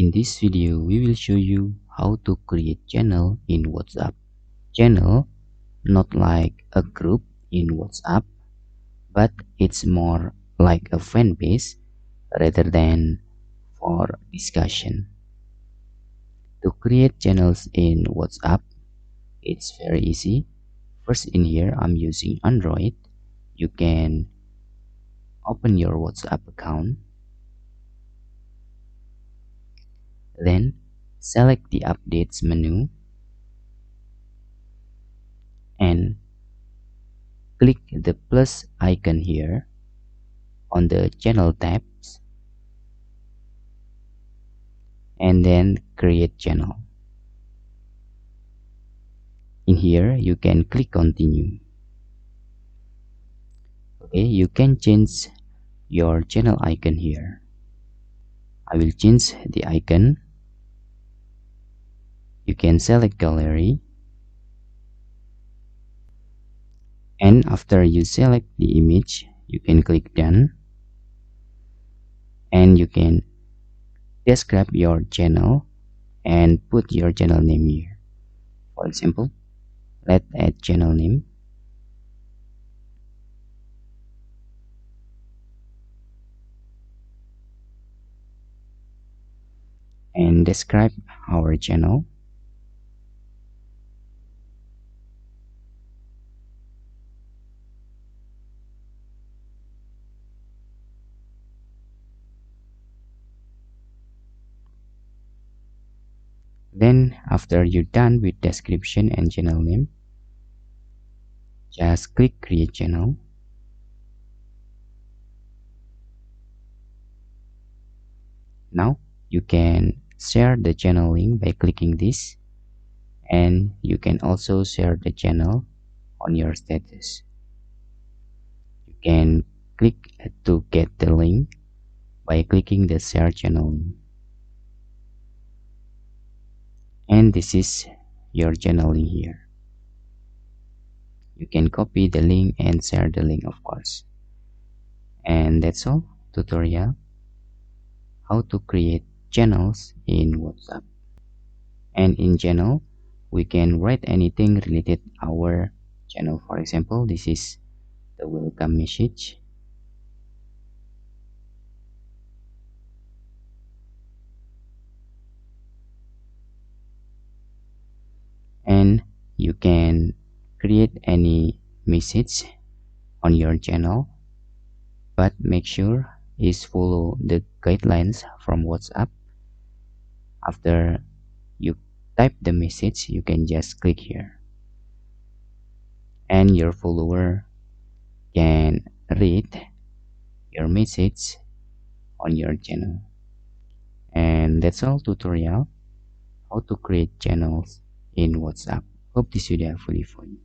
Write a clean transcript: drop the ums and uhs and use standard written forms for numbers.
In this video, we will show you how to create channel in WhatsApp. Channel, not like a group in WhatsApp, but it's more like a fan base rather than for discussion. To create channels in WhatsApp, it's very easy. First, in here, I'm using Android. You can open your WhatsApp account. Then select the updates menu and click the plus icon here on the channel tabs and then create channel. In here you can click continue. Okay, you can change your channel icon here. I will change the icon. You can select gallery, and after you select the image you can click done and you can describe your channel and put your channel name here. For example, let's add channel name and describe our channel. Then after you're done with description and channel name, just click create channel. Now you can share the channel link by clicking this, and you can also share the channel on your status. You can click to get the link by clicking the share channel link. And this is your channel link here. You can copy the link and share the link, of course. And that's all tutorial how to create channels in WhatsApp. And in channel we can write anything related our channel. For example, this is the welcome message, and you can create any message on your channel, but make sure is follow the guidelines from WhatsApp. After you type the message, you can just click here and your follower can read your message on your channel. And that's all tutorial how to create channels in WhatsApp. Hope this video helpful for you.